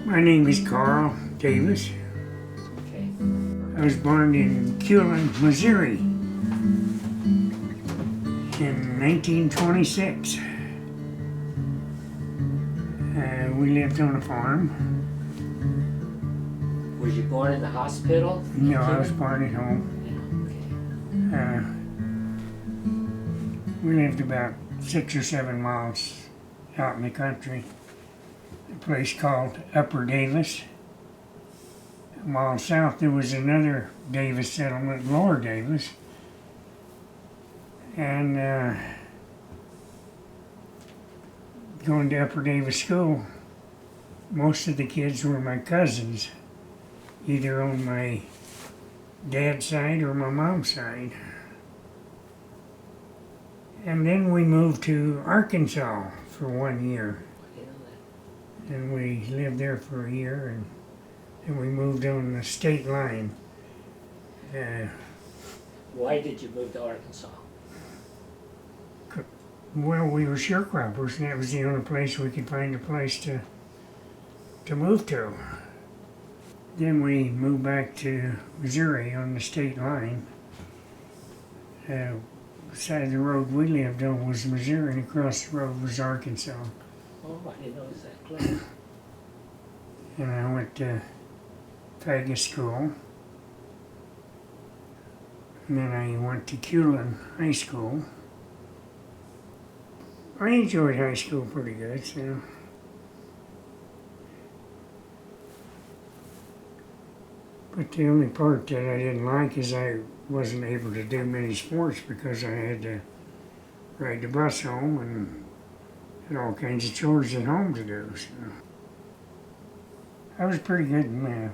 My name is Carl Davis. Okay. I was born in Culin, Missouri in 1926. We lived on a farm. Was you born in the hospital? No, I was born at home. Yeah, We lived about 6 or 7 miles out in the country. A place called Upper Davis. A mile south there was another Davis settlement, Lower Davis. And going to Upper Davis School, most of the kids were my cousins, either on my dad's side or my mom's side. And then we moved to Arkansas for 1 year. And we lived there for a year, and then we moved on the state line. Why did you move to Arkansas? Well, we were sharecroppers, and that was the only place we could find a place to move to. Then we moved back to Missouri on the state line. The side of the road we lived on was Missouri, and across the road was Arkansas. Oh, I didn't know that close. And I went to Faggot School. And then I went to Culin High School. I enjoyed high school pretty good, so. But the only part that I didn't like is I wasn't able to do many sports because I had to ride the bus home and had all kinds of chores at home to do. So I was pretty good in math.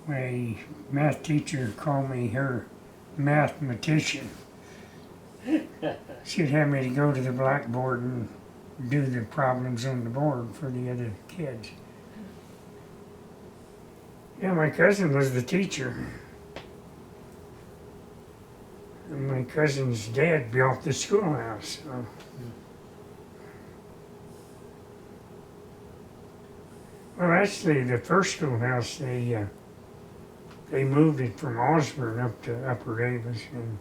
My math teacher called me her mathematician. She'd have me to go to the blackboard and do the problems on the board for the other kids. Yeah, my cousin was the teacher. And my cousin's dad built the schoolhouse. So. Well, actually, the first schoolhouse, they moved it from Osborne up to Upper Davis, and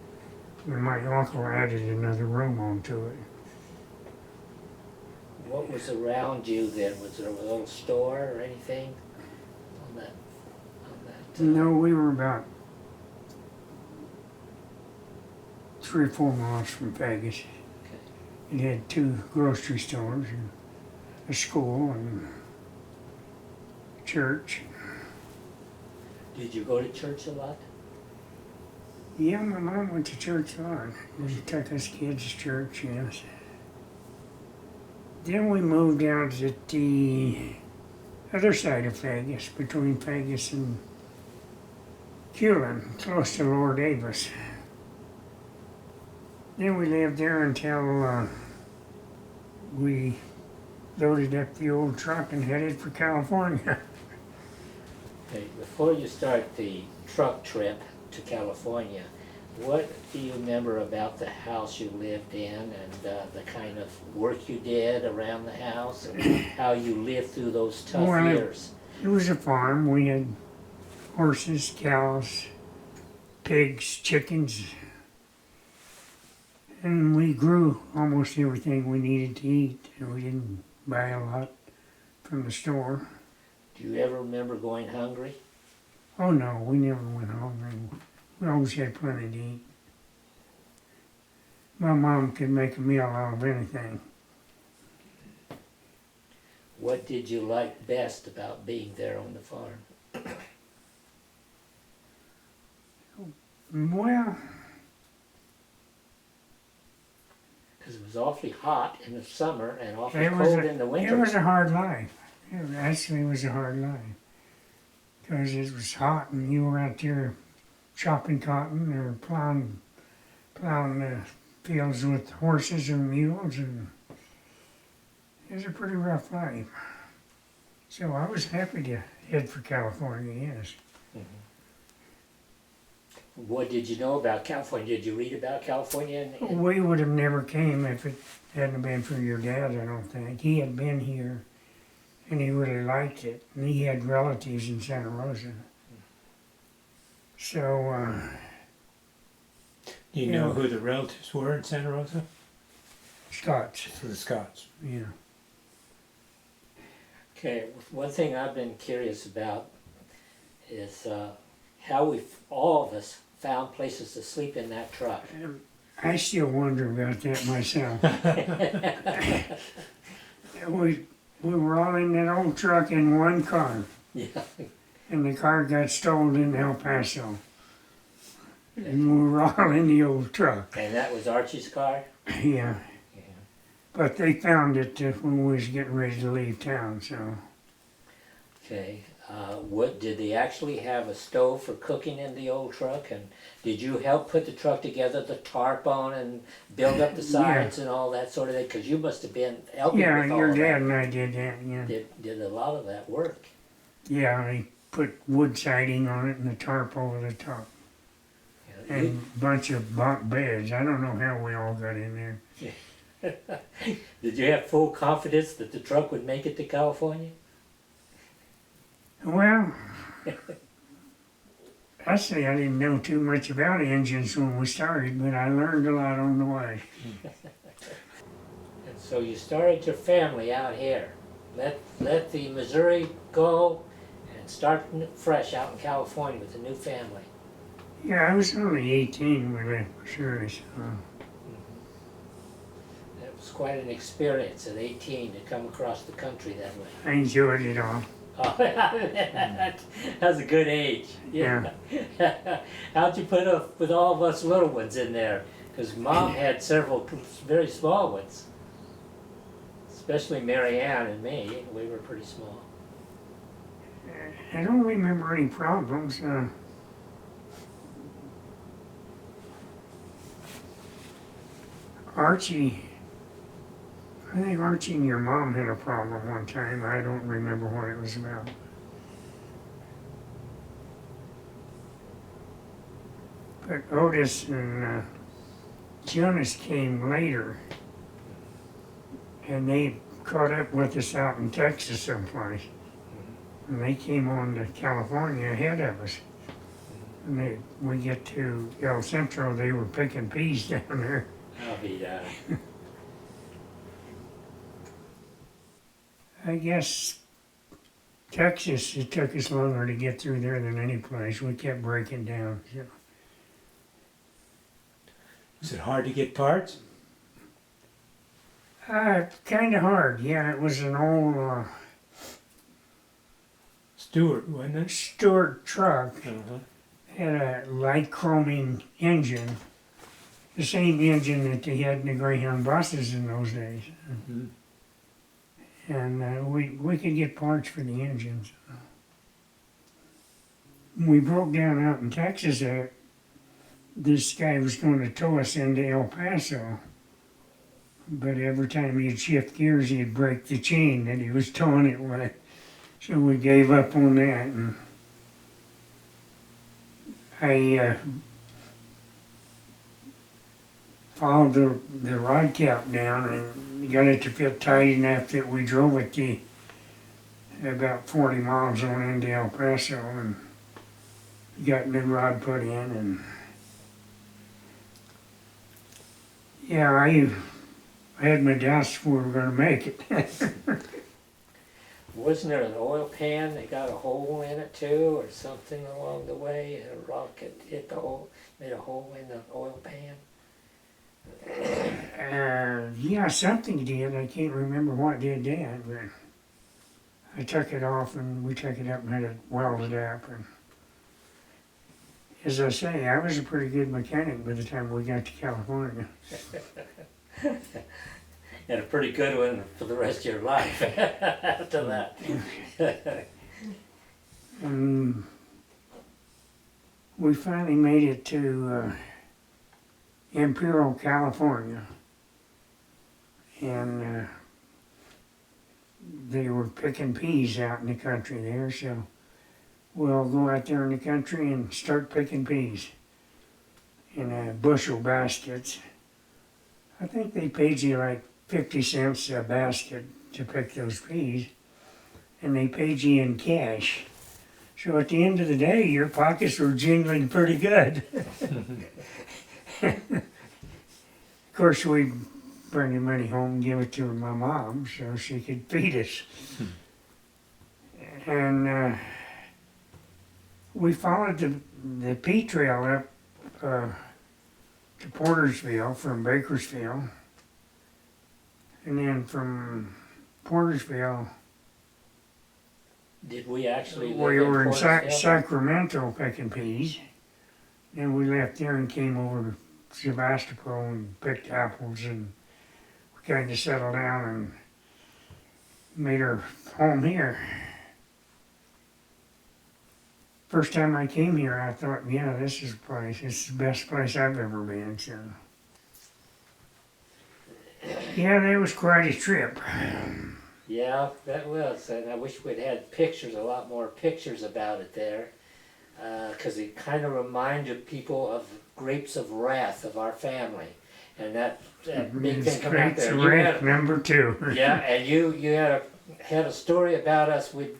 my uncle added another room onto it. What was around you then? Was there a little store or anything on that? No, we were about 3 or 4 miles from Vegas. Okay. It had 2 grocery stores, and a school, and a church. Did you go to church a lot? Yeah, my mom went to church a lot. She took us kids to church, yes. Then we moved out to the other side of Vegas, between Vegas and Culin, close to Lower Davis. Then we lived there until we loaded up the old truck and headed for California. Okay, before you start the truck trip to California, what do you remember about the house you lived in and the kind of work you did around the house and how you lived through those tough years? It was a farm. We had horses, cows, pigs, chickens, and we grew almost everything we needed to eat, and we didn't buy a lot from the store. Do you ever remember going hungry? Oh no, we never went hungry. We always had plenty to eat. My mom could make a meal out of anything. What did you like best about being there on the farm? Well, Because it was awfully hot in the summer and awfully cold in the winter. it was a hard life. It was a hard life. Because it was hot and you were out there chopping cotton or plowing the fields with horses or mules, and it was a pretty rough life. So I was happy to head for California, yes. Mm-hmm. What did you know about California? Did you read about California? We would have never came if it hadn't been for your dad, I don't think. He had been here and he really liked it. And he had relatives in Santa Rosa. So, Do you know who the relatives were in Santa Rosa? Scots, So the Scots. yeah. Okay, one thing I've been curious about is how we, all of us, found places to sleep in that truck. I still wonder about that myself. we were all in that old truck in one car, Yeah. and the car got stolen in El Paso. And we were all in the old truck. And that was Archie's car? Yeah. Yeah. But they found it when we was getting ready to leave town, so. Okay, what, did they actually have a stove for cooking in the old truck? And did you help put the truck together, the tarp on and build up the sides and all that sort of thing? Because you must have been helping Yeah, with all your of dad that. and I did that, yeah. Did a lot of that work. Yeah, I put wood siding on it and a tarp over the top. Yeah, And a bunch of bunk beds. I don't know how we all got in there. Did you have full confidence that the truck would make it to California? Well, actually, I didn't know too much about engines when we started, but I learned a lot on the way. And so you started your family out here. Let the Missouri go and start fresh out in California with a new family. Yeah, I was only 18 when we left Missouri, so. It was quite an experience at 18 to come across the country that way. I enjoyed it all. Oh, that's a good age. Yeah. How'd you put up with all of us little ones in there? Because Mom had several very small ones. Especially Mary Ann and me. We were pretty small. I don't remember any problems. Archie, I think Archie and your mom had a problem one time. I don't remember what it was about. But Otis and Jonas came later, and they caught up with us out in Texas someplace. And they came on to California ahead of us. And we get to El Centro, they were picking peas down there. I'll be I guess Texas, it took us longer to get through there than any place. We kept breaking down. So. Was it hard to get parts? Kind of hard, yeah. It was an old Stewart, wasn't it? Stewart truck. Uh-huh. Had a light chroming engine, the same engine that they had in the Greyhound buses in those days. Mm-hmm. And we could get parts for the engines. We broke down out in Texas. This guy was going to tow us into El Paso, but every time he'd shift gears, he'd break the chain that he was towing it with. So we gave up on that, and I followed the rod cap down and got it to fit tight enough that we drove it to about 40 miles on into El Paso and got new rod put in. And yeah, I had my doubts if we were going to make it. Wasn't there an oil pan that got a hole in it too, or something along the way? A rock had hit the hole, made a hole in the oil pan? Yeah, something did. I can't remember what did that, but I took it off and we took it up and had it welded up. And as I say, I was a pretty good mechanic by the time we got to California. And a pretty good one for the rest of your life after that. And we finally made it to Imperial, California. And they were picking peas out in the country there, so we'll go out there in the country and start picking peas in bushel baskets. I think they paid you like 50 cents a basket to pick those peas. and they paid you in cash. So at the end of the day, your pockets were jingling pretty good. Of course, we bring the money home and give it to my mom so she could feed us. And we followed the P trail up to Portersville from Bakersfield. And then from Portersville, Did we actually live we in were in Portersville? Sacramento picking peas. Then we left there and came over to Sebastopol and picked apples, and we kind of settled down and made our home here. First time I came here, I thought, yeah, this is the place. It's the best place I've ever been. So, yeah, that was quite a trip. Yeah, that was, and I wish we'd had pictures, a lot more pictures about it there, because it kind of reminded people of Grapes of Wrath of our family, and that big thing coming out there. You had, Number 2. yeah, and you had a story about us. We'd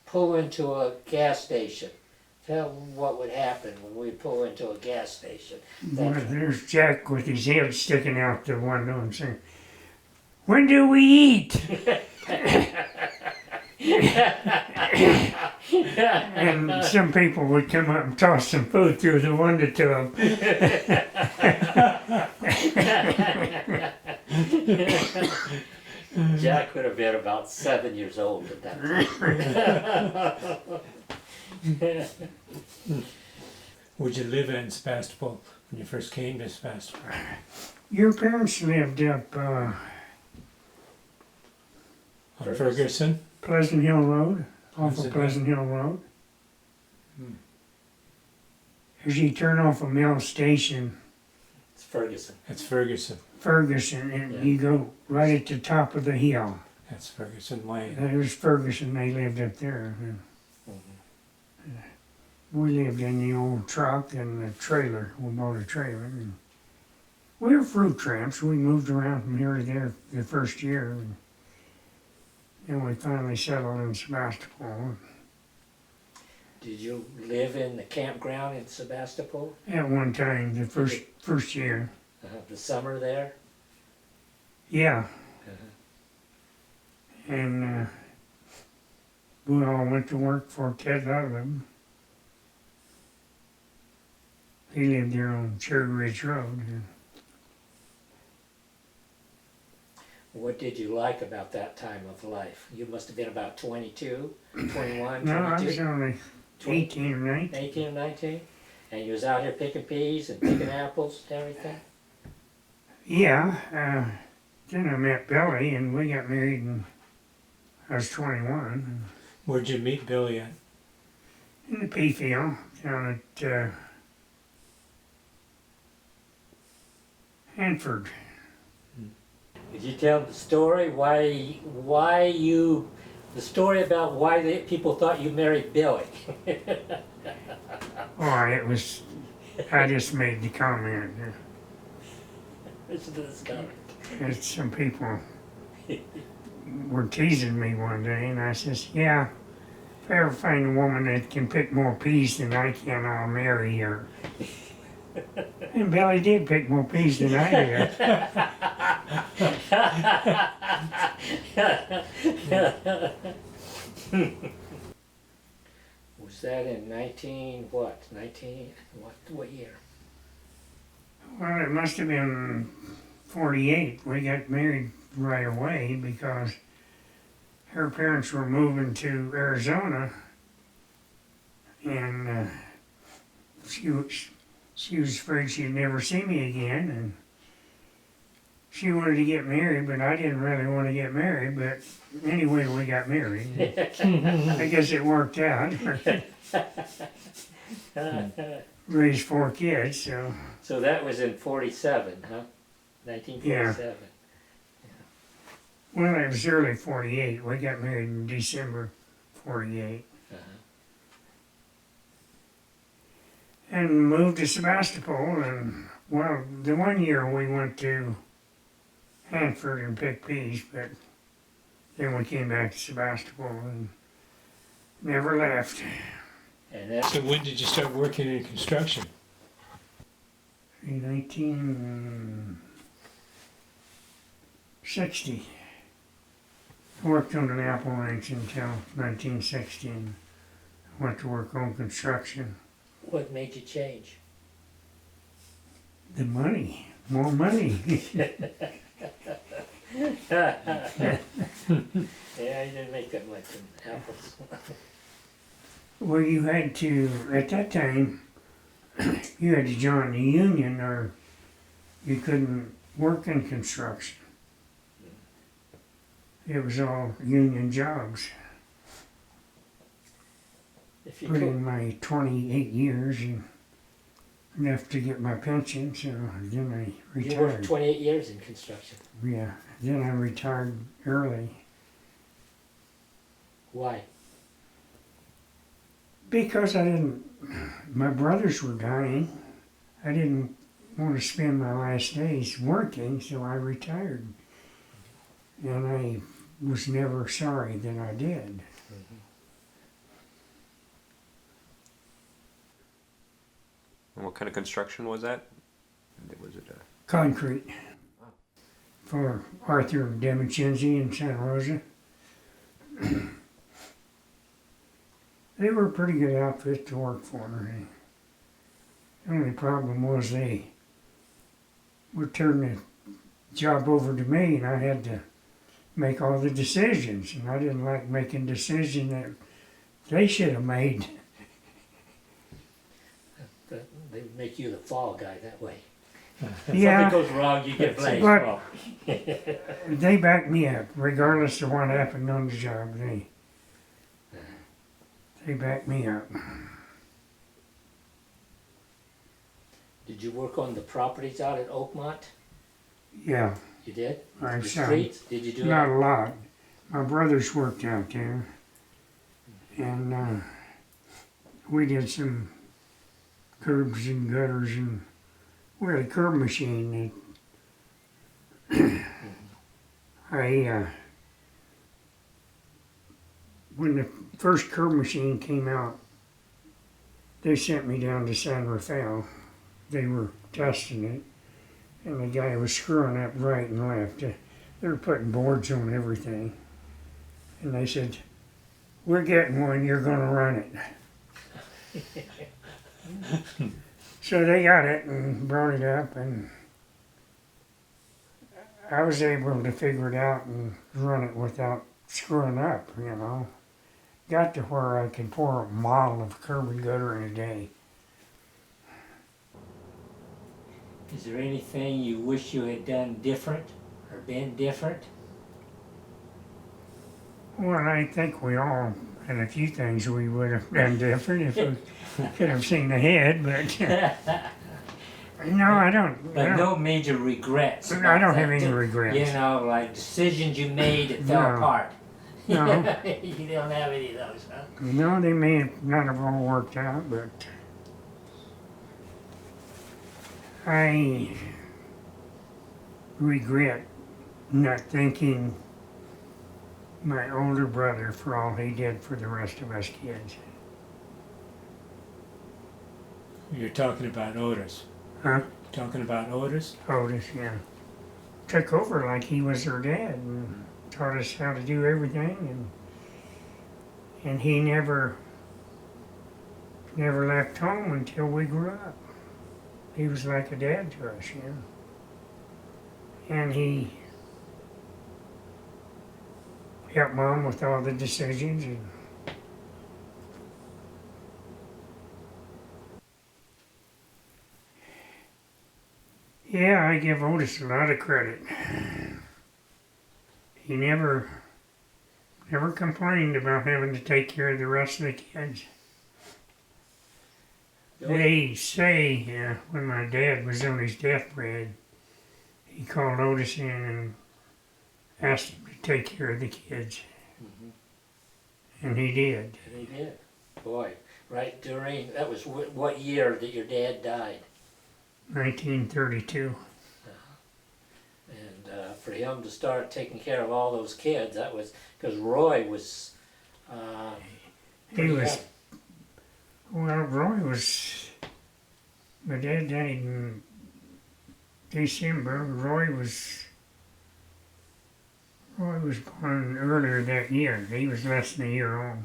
pull into a gas station. Tell what would happen when we pull into a gas station. Well, there's Jack with his head sticking out the window and saying, "When do we eat?" And some people would come up and toss some food through the window to them. Jack would have been about 7 years old at that time. Would you live in Sebastopol when you first came to Sebastopol? Your parents lived up On Ferguson? Pleasant Hill Road, off Pleasant of Pleasant Hill Road. Hmm. As you turn off of Mill Station, It's Ferguson. That's Ferguson. Ferguson, and Yeah. you go right at the top of the hill. That's Ferguson Lane. There's Ferguson, they lived up there. We lived in the old truck and the trailer. We bought a trailer. And we were fruit tramps. We moved around from here to there the first year. And then we finally settled in Sebastopol. Did you live in the campground in Sebastopol? At one time, the first year. The summer there? Yeah. And we all went to work for Ted Ludlam. He lived there on Cherry Ridge Road. What did you like about that time of life? You must have been about 22, 21, No, I was 22, only 18 or 19. 18 or 19? And you was out here picking peas and picking apples and everything? Yeah, then I met Billy and we got married and I was 21. Where'd you meet Billy at? In the pea field down at Hanford. Could you tell the story the story about why people thought you married Billy? Oh, it was, I just made the comment. Listen to this comment. Some people were teasing me one day and I says, yeah, if I ever find a woman that can pick more peas than I can, I'll marry her. And Billy did pick more peas than I did. Was that in 19 what? 19 what year? Well, it must have been 48. We got married right away because her parents were moving to Arizona, and she was afraid she'd never see me again, and she wanted to get married, but I didn't really want to get married. But anyway, we got married. I guess it worked out. Raised 4 kids, so. So that was in 47, huh? 1947. Well, it was early 48. We got married in December 48. Uh-huh. And moved to Sebastopol, and, well, the one year we went to Hanford and picked peas, but then we came back to Sebastopol, and Never left. And that's So when did you start working in construction? In 1960. I worked on an apple ranch until 1960 and went to work on construction. what made you change. The money, more money. Yeah, you didn't make that much in apples. Well, you had to, at that time, you had to join the union or you couldn't work in construction. It was all union jobs. If you Put could, in my 28 years and enough to get my pension, so then I you worked retired. 28 years in construction. Yeah, then I retired early Why? because my brothers were dying. I didn't want to spend my last days working, so I retired. And I was never sorry that I did. And what kind of construction was that? Was it a Concrete for Arthur DeMackenzie in Santa Rosa. They were a pretty good outfit to work for. The only problem was they would turn the job over to me and I had to make all the decisions. And I didn't like making decisions that they should have made. They make you the fall guy that way. If Yeah, something goes wrong, you get blamed. But- Well, they backed me up, regardless of what happened on the job. They backed me up. did you work on the properties out at Oakmont? Yeah, You did? I The saw. streets? Did you do Not it? a lot. My brothers worked out there, and we did some curbs and gutters, and we had a curb machine that when the first curb machine came out, they sent me down to San Rafael. They were testing it, and the guy was screwing up right and left. They were putting boards on everything. And they said, "We're getting one, you're going to run it." So they got it and brought it up, and I was able to figure it out and run it without screwing up, Got to where I could pour a mile of curb and gutter in a day. Is there anything you wish you had done different or been different? Well, I think we all had a few things we would have done different if we could have seen ahead, but no, I don't. But no major regrets. I about don't that, have any do- regrets. You know, like decisions you made that fell No. apart. No. You don't have any of those, huh? No, they may have not have all worked out, but I regret not thanking my older brother for all he did for the rest of us kids. You're talking about Otis. Huh? Talking about Otis? Otis, yeah. Took over like he was her dad and taught us how to do everything, and he never left home until we grew up. He was like a dad to us, And he helped Mom with all the decisions, and yeah, I give Otis a lot of credit. He never complained about having to take care of the rest of the kids. They say when my dad was on his deathbed, he called Otis in and asked him to take care of the kids. And he did. And he did. Boy, right during, that was what year that your dad died? 1932. And for him to start taking care of all those kids, that was, because Roy was He was, well, Roy was, my dad died in December. Roy was born earlier that year. He was less than a year old.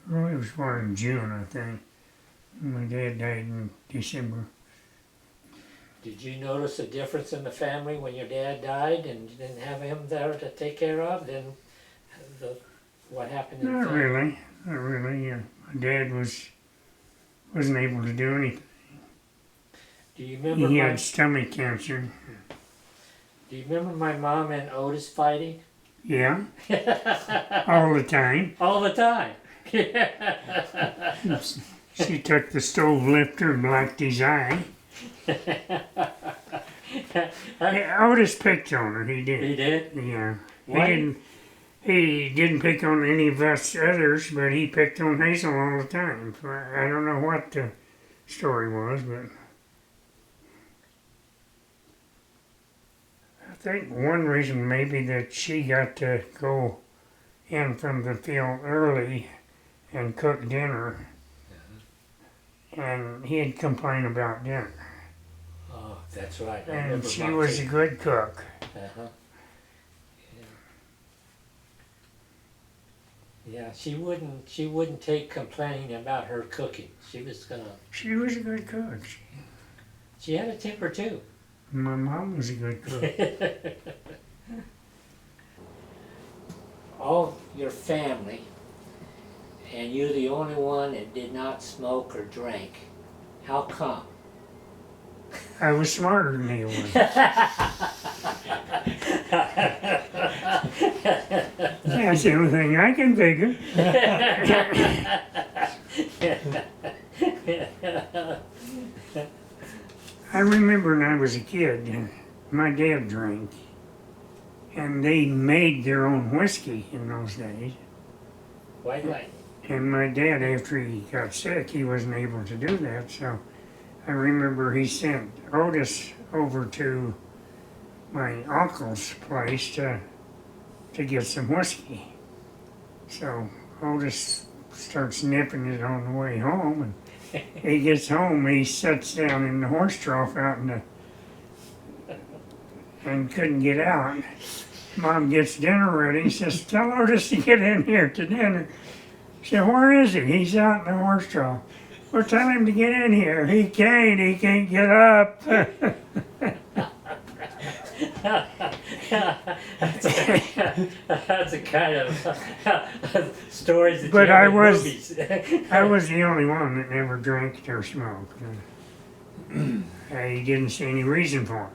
Roy was born in June, I think. My dad died in December. Did you notice a difference in the family when your dad died and you didn't have him there to take care of? Then what happened in the Not family? really, not really. Yeah. My dad wasn't able to do anything. Do you remember He my, had stomach cancer. do you remember my mom and Otis fighting? Yeah, all the time. All the time. She took the stove lifter and blacked his eye. Otis picked on her. He did. He did? Yeah. Why? He didn't pick on any of us others, but he picked on Hazel all the time. I don't know what the story was, but I think one reason maybe that she got to go in from the field early and cook dinner, and he'd complain about dinner. Oh, that's right. I And remember she Mom was a saying- good cook. Uh-huh. Yeah, she wouldn't take complaining about her cooking. She was gonna. She was a good cook. She had a temper too. My mom was a good cook. All your family, and you're the only one that did not smoke or drink. How come? I was smarter than he was. That's the only thing I can figure. I remember when I was a kid, my dad drank, and they made their own whiskey in those days. White light. And my dad, after he got sick, he wasn't able to do that, so I remember he sent Otis over to my uncle's place to get some whiskey. So Otis starts nipping it on the way home, and he gets home, he sits down in the horse trough out in the, and couldn't get out. Mom gets dinner ready, says, "Tell Otis to get in here to dinner." She said, "Where is he?" "He's out in the horse trough." "Well, tell him to get in here." He can't get up." That's a kind of stories that But you have I in was- movies. I was the only one that never drank or smoked. I didn't see any reason for it.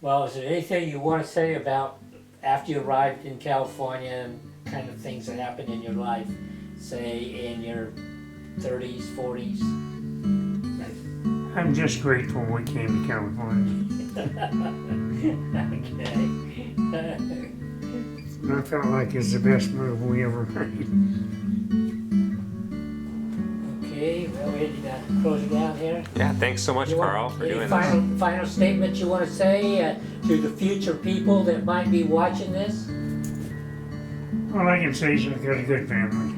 Well, is there anything you want to say about after you arrived in California and kind of things that happened in your life, say in your 30s, 40s? I'm just grateful we came to California. Okay. I felt like it's the best move we ever made. Okay, well, ready to close it down here? Yeah, thanks so much, You want Carl, for any doing final statement you want to say to the future people that might be watching this? All I can say is I've got a good family.